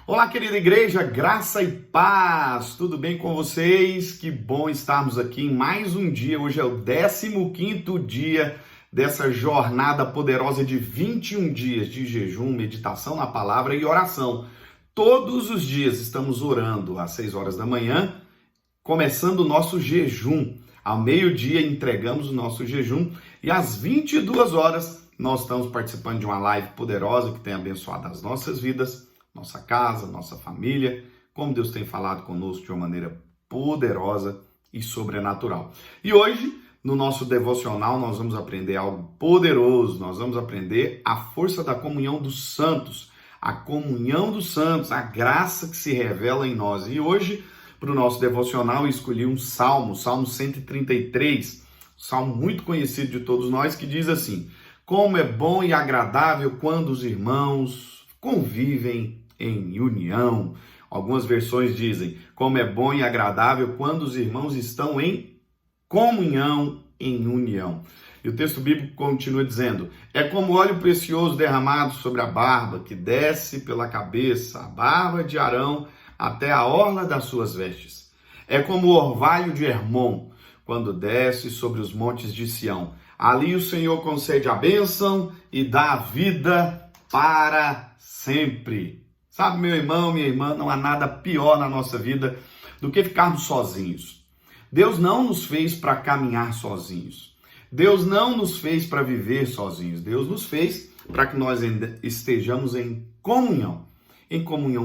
Olá, querida igreja, graça e paz, tudo bem com vocês? Que bom estarmos aqui em mais um dia. Hoje é o 15º dia dessa jornada poderosa de 21 dias de jejum, meditação na palavra e oração. Todos os dias estamos orando às 6 horas da manhã, começando o nosso jejum. Ao meio-dia entregamos o nosso jejum e às 22 horas nós estamos participando de uma live poderosa que tem abençoado as nossas vidas, nossa casa, nossa família, como Deus tem falado conosco de uma maneira poderosa e sobrenatural. E hoje, no nosso devocional, nós vamos aprender algo poderoso, nós vamos aprender a força da comunhão dos santos, a comunhão dos santos, a graça que se revela em nós. E hoje, para o nosso devocional, eu escolhi um salmo, Salmo 133, salmo muito conhecido de todos nós, que diz assim: como é bom e agradável quando os irmãos convivem em união. Algumas versões dizem, como é bom e agradável quando os irmãos estão em comunhão, em união. E o texto bíblico continua dizendo, é como óleo precioso derramado sobre a barba, que desce pela cabeça, a barba de Arão, até a orla das suas vestes. É como o orvalho de Hermon, quando desce sobre os montes de Sião. Ali o Senhor concede a bênção e dá a vida para sempre. Sabe, meu irmão, minha irmã, não há nada pior na nossa vida do que ficarmos sozinhos. Deus não nos fez para caminhar sozinhos. Deus não nos fez para viver sozinhos. Deus nos fez para que nós estejamos em comunhão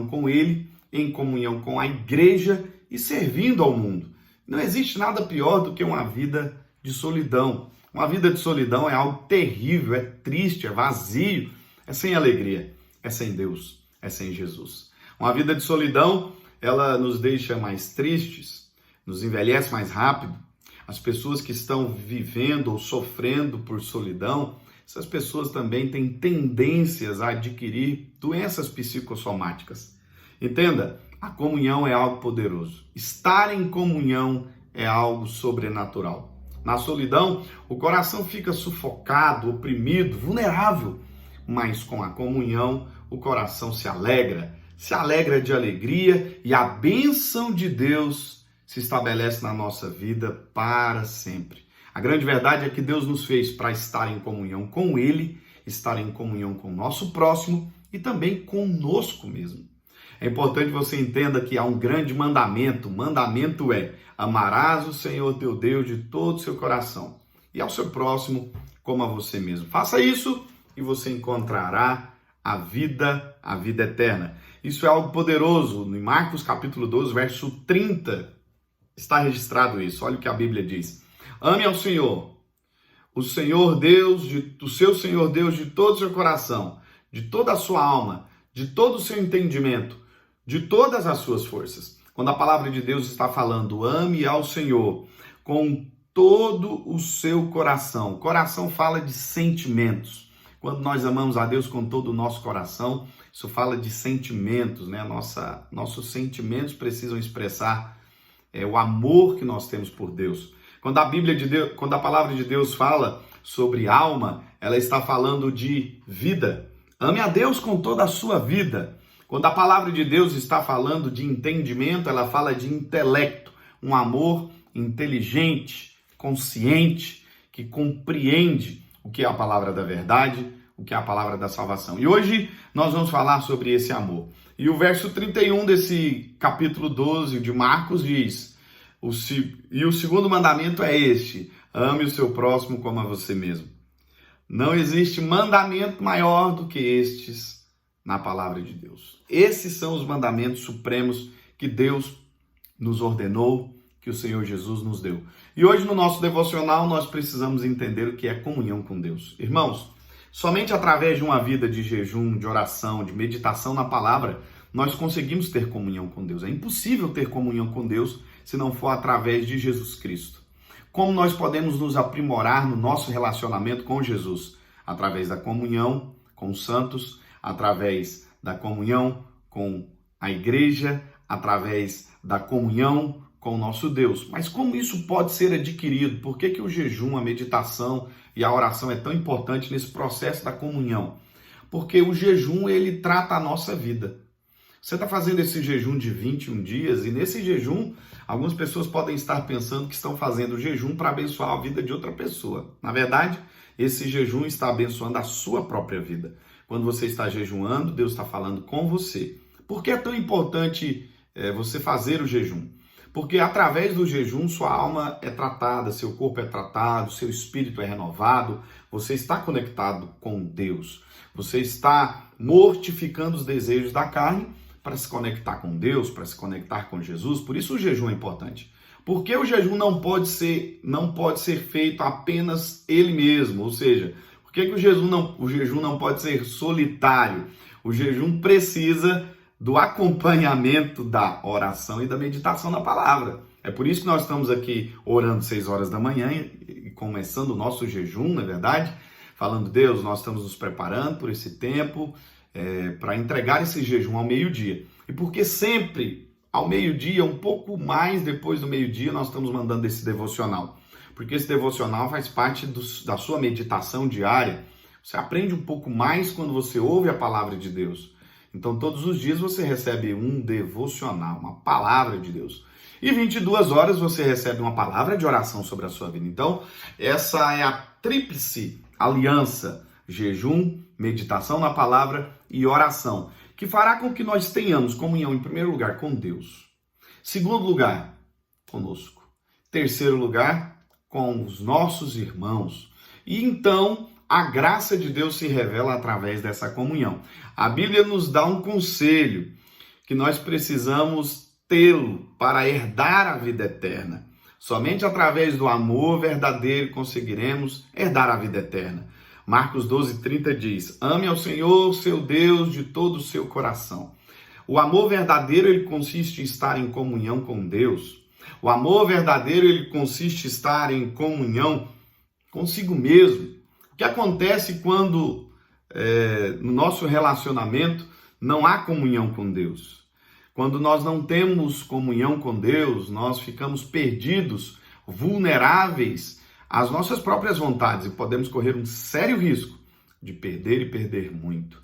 com Ele, em comunhão com a igreja e servindo ao mundo. Não existe nada pior do que uma vida de solidão. Uma vida de solidão é algo terrível, é triste, é vazio, é sem alegria, é sem Deus. É sem Jesus. Uma vida de solidão, ela nos deixa mais tristes, nos envelhece mais rápido. As pessoas que estão vivendo ou sofrendo por solidão, essas pessoas também têm tendências a adquirir doenças psicossomáticas. Entenda, a comunhão é algo poderoso. Estar em comunhão é algo sobrenatural. Na solidão, o coração fica sufocado, oprimido, vulnerável. Mas com a comunhão, o coração se alegra de alegria e a bênção de Deus se estabelece na nossa vida para sempre. A grande verdade é que Deus nos fez para estar em comunhão com Ele, estar em comunhão com o nosso próximo e também conosco mesmo. É importante que você entenda que há um grande mandamento. O mandamento é: amarás o Senhor teu Deus de todo o seu coração e ao seu próximo como a você mesmo. Faça isso e você encontrará a vida eterna. Isso é algo poderoso. Em Marcos capítulo 12, verso 30, está registrado isso. Olha o que a Bíblia diz. Ame ao Senhor, o Senhor Deus, o Senhor Deus de todo o seu coração, de toda a sua alma, de todo o seu entendimento, de todas as suas forças. Quando a palavra de Deus está falando, ame ao Senhor com todo o seu coração. Coração fala de sentimentos. Quando nós amamos a Deus com todo o nosso coração, isso fala de sentimentos, né? Nossos sentimentos precisam expressar o amor que nós temos por Deus. Quando a palavra de Deus fala sobre alma, ela está falando de vida. Ame a Deus com toda a sua vida. Quando a palavra de Deus está falando de entendimento, ela fala de intelecto, um amor inteligente, consciente, que compreende o que é a palavra da verdade, o que é a palavra da salvação. E hoje nós vamos falar sobre esse amor. E o verso 31 desse capítulo 12 de Marcos diz, e o segundo mandamento é este, ame o seu próximo como a você mesmo. Não existe mandamento maior do que estes na palavra de Deus. Esses são os mandamentos supremos que Deus nos ordenou, que o Senhor Jesus nos deu. E hoje no nosso devocional nós precisamos entender o que é comunhão com Deus. Irmãos, somente através de uma vida de jejum, de oração, de meditação na palavra, nós conseguimos ter comunhão com Deus. É impossível ter comunhão com Deus se não for através de Jesus Cristo. Como nós podemos nos aprimorar no nosso relacionamento com Jesus? Através da comunhão com os santos, através da comunhão com a igreja, através da comunhão com o nosso Deus. Mas como isso pode ser adquirido? Por que o jejum, a meditação e a oração é tão importante nesse processo da comunhão? Porque o jejum, ele trata a nossa vida. Você está fazendo esse jejum de 21 dias e nesse jejum, algumas pessoas podem estar pensando que estão fazendo o jejum para abençoar a vida de outra pessoa. Na verdade, esse jejum está abençoando a sua própria vida. Quando você está jejuando, Deus está falando com você. Por que é tão importante você fazer o jejum? Porque através do jejum sua alma é tratada, seu corpo é tratado, seu espírito é renovado, você está conectado com Deus. Você está mortificando os desejos da carne para se conectar com Deus, para se conectar com Jesus. Por isso o jejum é importante. Porque o jejum não pode ser feito apenas ele mesmo, ou seja, por que o jejum não pode ser solitário? O jejum precisa do acompanhamento da oração e da meditação na palavra. É por isso que nós estamos aqui orando 6 horas da manhã e começando o nosso jejum, na verdade, falando, Deus, nós estamos nos preparando por esse tempo, para entregar esse jejum ao meio-dia. E porque sempre ao meio-dia, um pouco mais depois do meio-dia, nós estamos mandando esse devocional. Porque esse devocional faz parte da sua meditação diária. Você aprende um pouco mais quando você ouve a palavra de Deus. Então, todos os dias você recebe um devocional, uma palavra de Deus. E 22 horas você recebe uma palavra de oração sobre a sua vida. Então, essa é a tríplice aliança: jejum, meditação na palavra e oração, que fará com que nós tenhamos comunhão, em primeiro lugar, com Deus. Segundo lugar, conosco. Terceiro lugar, com os nossos irmãos. E então, a graça de Deus se revela através dessa comunhão. A Bíblia nos dá um conselho que nós precisamos tê-lo para herdar a vida eterna. Somente através do amor verdadeiro conseguiremos herdar a vida eterna. Marcos 12:30 diz: ame ao Senhor, seu Deus, de todo o seu coração. O amor verdadeiro, ele consiste em estar em comunhão com Deus. O amor verdadeiro, ele consiste em estar em comunhão consigo mesmo. O que acontece quando no nosso relacionamento não há comunhão com Deus? Quando nós não temos comunhão com Deus, nós ficamos perdidos, vulneráveis às nossas próprias vontades e podemos correr um sério risco de perder e perder muito.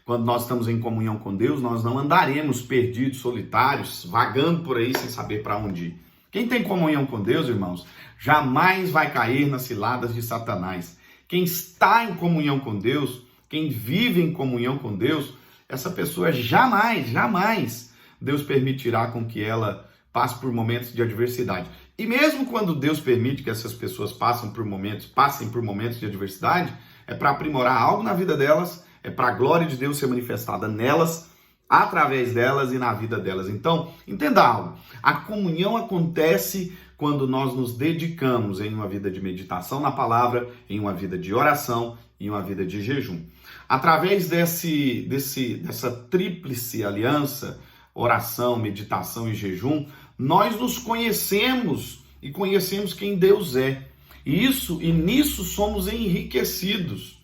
Quando nós estamos em comunhão com Deus, nós não andaremos perdidos, solitários, vagando por aí sem saber para onde ir. Quem tem comunhão com Deus, irmãos, jamais vai cair nas ciladas de Satanás. Quem está em comunhão com Deus, quem vive em comunhão com Deus, essa pessoa jamais Deus permitirá com que ela passe por momentos de adversidade. E mesmo quando Deus permite que essas pessoas passem por momentos de adversidade, é para aprimorar algo na vida delas, é para a glória de Deus ser manifestada nelas, através delas e na vida delas. Então, entenda algo. A comunhão acontece quando nós nos dedicamos em uma vida de meditação na palavra, em uma vida de oração e uma vida de jejum. Através dessa tríplice aliança, oração, meditação e jejum, nós nos conhecemos e conhecemos quem Deus é. E nisso somos enriquecidos.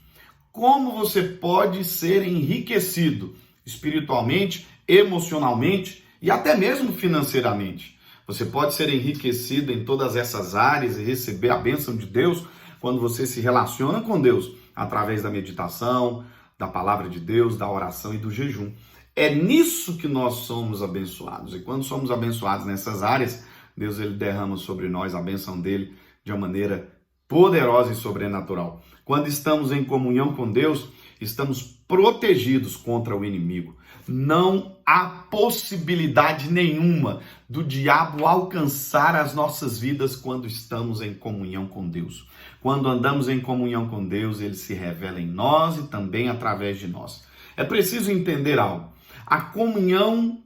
Como você pode ser enriquecido espiritualmente, emocionalmente e até mesmo financeiramente? Você pode ser enriquecido em todas essas áreas e receber a bênção de Deus quando você se relaciona com Deus através da meditação, da palavra de Deus, da oração e do jejum. É nisso que nós somos abençoados. E quando somos abençoados nessas áreas, Deus ele derrama sobre nós a bênção dele de uma maneira poderosa e sobrenatural. Quando estamos em comunhão com Deus, estamos protegidos contra o inimigo. Não há possibilidade nenhuma do diabo alcançar as nossas vidas quando estamos em comunhão com Deus. Quando andamos em comunhão com Deus, ele se revela em nós e também através de nós. É preciso entender algo. A comunhão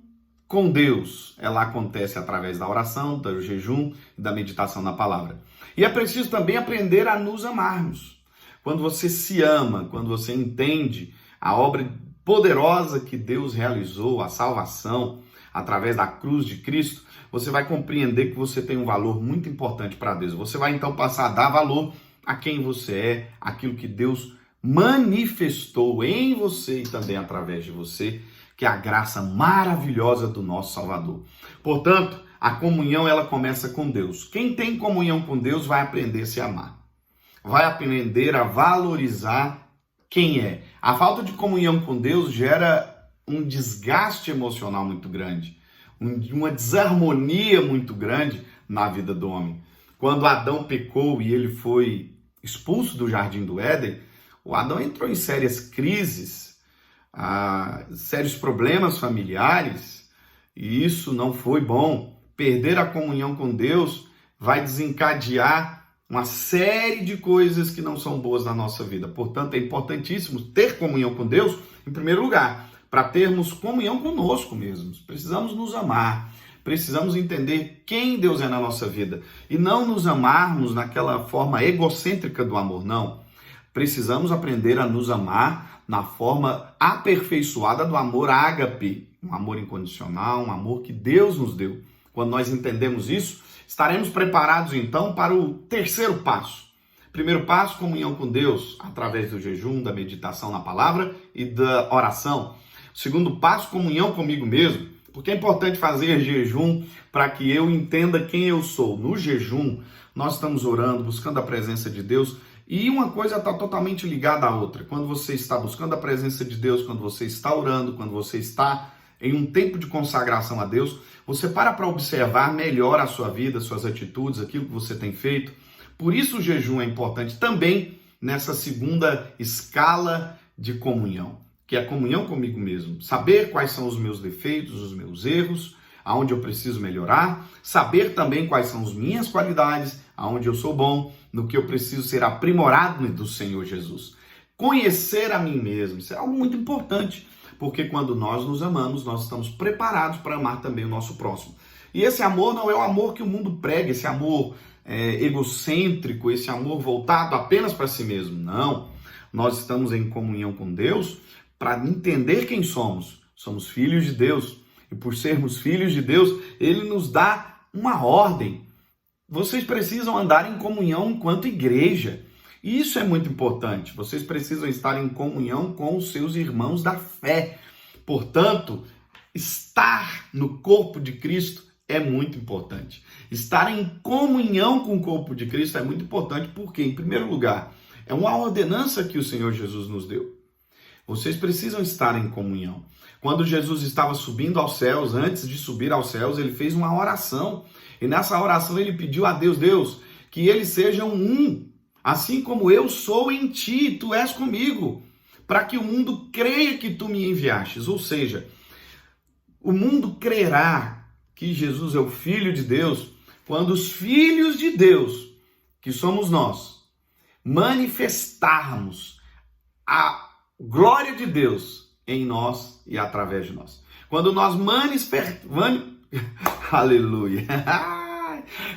com Deus, ela acontece através da oração, do jejum e da meditação na palavra. E é preciso também aprender a nos amarmos. Quando você se ama, quando você entende a obra poderosa que Deus realizou, a salvação, através da cruz de Cristo, você vai compreender que você tem um valor muito importante para Deus. Você vai então passar a dar valor a quem você é, aquilo que Deus manifestou em você e também através de você, que é a graça maravilhosa do nosso Salvador. Portanto, a comunhão ela começa com Deus. Quem tem comunhão com Deus vai aprender a se amar. Vai aprender a valorizar quem é. A falta de comunhão com Deus gera um desgaste emocional muito grande, uma desarmonia muito grande na vida do homem. Quando Adão pecou e ele foi expulso do Jardim do Éden, o Adão entrou em sérias crises, sérios problemas familiares, e isso não foi bom. Perder a comunhão com Deus vai desencadear uma série de coisas que não são boas na nossa vida. Portanto, é importantíssimo ter comunhão com Deus, em primeiro lugar, para termos comunhão conosco mesmos. Precisamos nos amar, precisamos entender quem Deus é na nossa vida e não nos amarmos naquela forma egocêntrica do amor, não. Precisamos aprender a nos amar na forma aperfeiçoada do amor ágape, um amor incondicional, um amor que Deus nos deu. Quando nós entendemos isso, estaremos preparados então para o terceiro passo. Primeiro passo, comunhão com Deus, através do jejum, da meditação na palavra e da oração. Segundo passo, comunhão comigo mesmo, porque é importante fazer jejum para que eu entenda quem eu sou. No jejum, nós estamos orando, buscando a presença de Deus, e uma coisa está totalmente ligada à outra. Quando você está buscando a presença de Deus, quando você está orando, quando você está em um tempo de consagração a Deus, você para observar melhor a sua vida, suas atitudes, aquilo que você tem feito. Por isso o jejum é importante também nessa segunda escala de comunhão, que é a comunhão comigo mesmo. Saber quais são os meus defeitos, os meus erros, aonde eu preciso melhorar. Saber também quais são as minhas qualidades, aonde eu sou bom, no que eu preciso ser aprimorado do Senhor Jesus. Conhecer a mim mesmo, isso é algo muito importante. Porque quando nós nos amamos, nós estamos preparados para amar também o nosso próximo. E esse amor não é o amor que o mundo prega, esse amor egocêntrico, esse amor voltado apenas para si mesmo. Não, nós estamos em comunhão com Deus para entender quem somos. Somos filhos de Deus. E por sermos filhos de Deus, Ele nos dá uma ordem. Vocês precisam andar em comunhão enquanto igreja. E isso é muito importante. Vocês precisam estar em comunhão com os seus irmãos da fé. Portanto, estar no corpo de Cristo é muito importante. Estar em comunhão com o corpo de Cristo é muito importante porque, em primeiro lugar, é uma ordenança que o Senhor Jesus nos deu. Vocês precisam estar em comunhão. Quando Jesus estava subindo aos céus, antes de subir aos céus, ele fez uma oração. E nessa oração ele pediu a Deus, Deus, que eles sejam um. Assim como eu sou em ti, tu és comigo, para que o mundo creia que tu me enviastes. Ou seja, o mundo crerá que Jesus é o Filho de Deus quando os filhos de Deus, que somos nós, manifestarmos a glória de Deus em nós e através de nós. Quando nós Aleluia!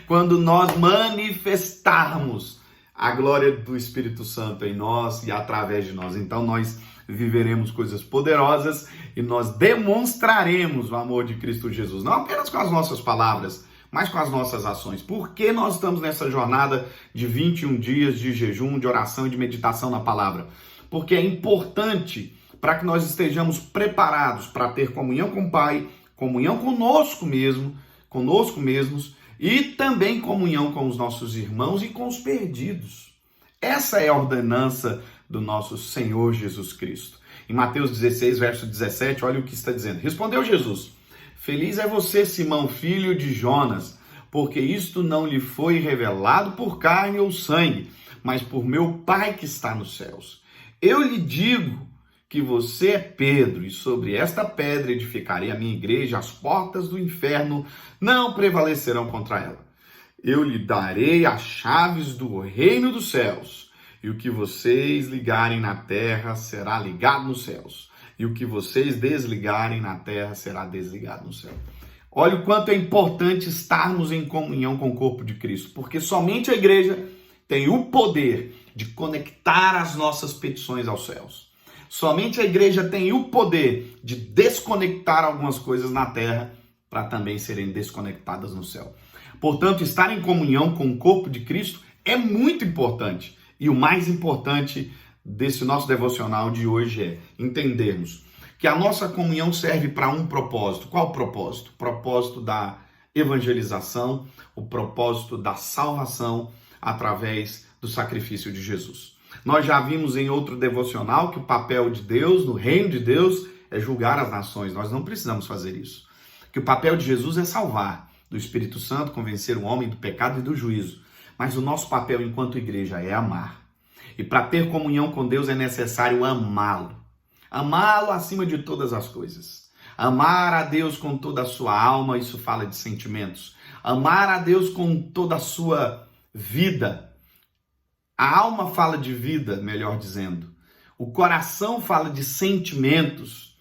Quando nós manifestarmos a glória do Espírito Santo em nós e através de nós. Então nós viveremos coisas poderosas e nós demonstraremos o amor de Cristo Jesus. Não apenas com as nossas palavras, mas com as nossas ações. Por que nós estamos nessa jornada de 21 dias de jejum, de oração e de meditação na palavra? Porque é importante para que nós estejamos preparados para ter comunhão com o Pai, comunhão conosco mesmos, e também comunhão com os nossos irmãos e com os perdidos. Essa é a ordenança do nosso Senhor Jesus Cristo. Em Mateus 16, verso 17, olha o que está dizendo. Respondeu Jesus, feliz é você, Simão, filho de Jonas, porque isto não lhe foi revelado por carne ou sangue, mas por meu Pai que está nos céus. Eu lhe digo que você é Pedro, e sobre esta pedra edificarei a minha igreja, as portas do inferno não prevalecerão contra ela. Eu lhe darei as chaves do reino dos céus, e o que vocês ligarem na terra será ligado nos céus, e o que vocês desligarem na terra será desligado no céu. Olha o quanto é importante estarmos em comunhão com o corpo de Cristo, porque somente a igreja tem o poder de conectar as nossas petições aos céus. Somente a igreja tem o poder de desconectar algumas coisas na terra para também serem desconectadas no céu. Portanto, estar em comunhão com o corpo de Cristo é muito importante. E o mais importante desse nosso devocional de hoje é entendermos que a nossa comunhão serve para um propósito. Qual o propósito? O propósito da evangelização, o propósito da salvação através do sacrifício de Jesus. Nós já vimos em outro devocional que o papel de Deus, no reino de Deus, é julgar as nações. Nós não precisamos fazer isso. Que o papel de Jesus é salvar, do Espírito Santo convencer o homem do pecado e do juízo. Mas o nosso papel enquanto igreja é amar. E para ter comunhão com Deus é necessário amá-lo. Amá-lo acima de todas as coisas. Amar a Deus com toda a sua alma, isso fala de sentimentos. Amar a Deus com toda a sua vida. A alma fala de vida, melhor dizendo. O coração fala de sentimentos.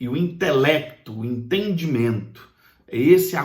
E o intelecto, o entendimento.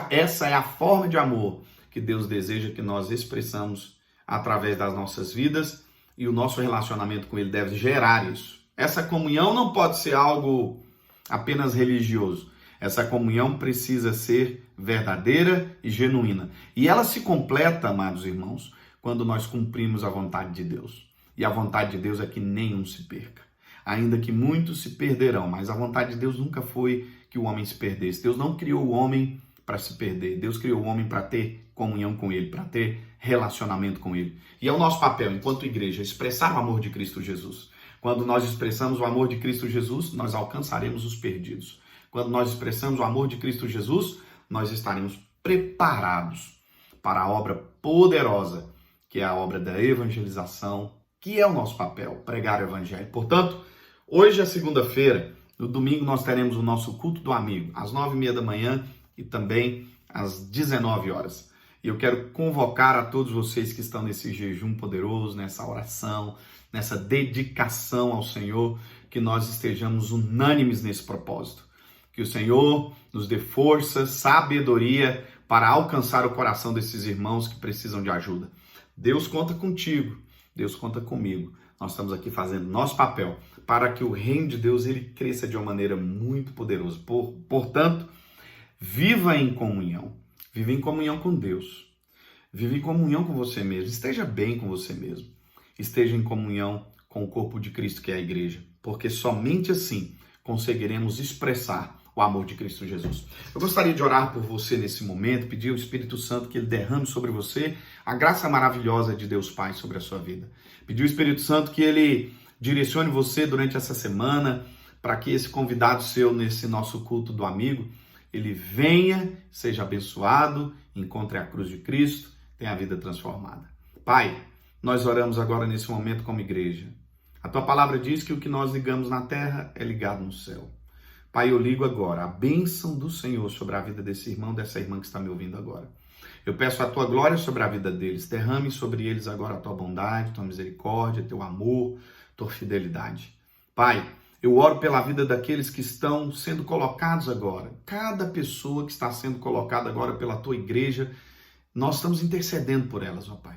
Essa é a forma de amor que Deus deseja que nós expressamos através das nossas vidas. E o nosso relacionamento com Ele deve gerar isso. Essa comunhão não pode ser algo apenas religioso. Essa comunhão precisa ser verdadeira e genuína. E ela se completa, amados irmãos, quando nós cumprimos a vontade de Deus. E a vontade de Deus é que nenhum se perca. Ainda que muitos se perderão, mas a vontade de Deus nunca foi que o homem se perdesse. Deus não criou o homem para se perder. Deus criou o homem para ter comunhão com Ele, para ter relacionamento com Ele. E é o nosso papel, enquanto igreja, expressar o amor de Cristo Jesus. Quando nós expressamos o amor de Cristo Jesus, nós alcançaremos os perdidos. Quando nós expressamos o amor de Cristo Jesus, nós estaremos preparados para a obra poderosa, que é a obra da evangelização, que é o nosso papel, pregar o evangelho. Portanto, hoje é segunda-feira, no domingo nós teremos o nosso culto do amigo, às 9h30 da manhã e também às 19 horas. E eu quero convocar a todos vocês que estão nesse jejum poderoso, nessa oração, nessa dedicação ao Senhor, que nós estejamos unânimes nesse propósito. Que o Senhor nos dê força, sabedoria para alcançar o coração desses irmãos que precisam de ajuda. Deus conta contigo, Deus conta comigo. Nós estamos aqui fazendo nosso papel para que o reino de Deus ele cresça de uma maneira muito poderosa. Portanto, viva em comunhão. Viva em comunhão com Deus. Viva em comunhão com você mesmo. Esteja bem com você mesmo. Esteja em comunhão com o corpo de Cristo, que é a igreja. Porque somente assim conseguiremos expressar o amor de Cristo Jesus. Eu gostaria de orar por você nesse momento, pedir ao Espírito Santo que ele derrame sobre você a graça maravilhosa de Deus Pai sobre a sua vida. Pedir ao Espírito Santo que ele direcione você durante essa semana para que esse convidado seu nesse nosso culto do amigo, ele venha, seja abençoado, encontre a cruz de Cristo, tenha a vida transformada. Pai, nós oramos agora nesse momento como igreja. A tua palavra diz que o que nós ligamos na terra é ligado no céu. Pai, eu ligo agora a bênção do Senhor sobre a vida desse irmão, dessa irmã que está me ouvindo agora. Eu peço a tua glória sobre a vida deles. Derrame sobre eles agora a tua bondade, tua misericórdia, teu amor, tua fidelidade. Pai, eu oro pela vida daqueles que estão sendo colocados agora. Cada pessoa que está sendo colocada agora pela tua igreja, nós estamos intercedendo por elas, ó Pai.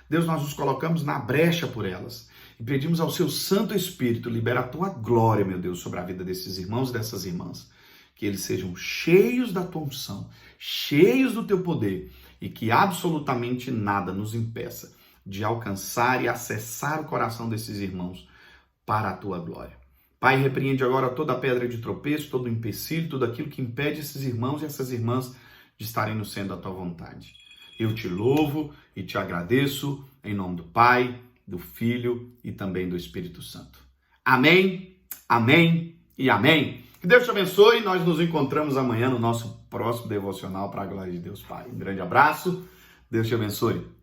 Deus, nós nos colocamos na brecha por elas e pedimos ao seu Santo Espírito, libera a tua glória, meu Deus, sobre a vida desses irmãos e dessas irmãs. Que eles sejam cheios da tua unção, cheios do teu poder e que absolutamente nada nos impeça de alcançar e acessar o coração desses irmãos para a tua glória. Pai, repreende agora toda a pedra de tropeço, todo o empecilho, tudo aquilo que impede esses irmãos e essas irmãs de estarem no centro da tua vontade. Eu te louvo e te agradeço em nome do Pai, do Filho e também do Espírito Santo. Amém, amém e amém. Que Deus te abençoe e nós nos encontramos amanhã no nosso próximo devocional para a glória de Deus Pai. Um grande abraço, Deus te abençoe.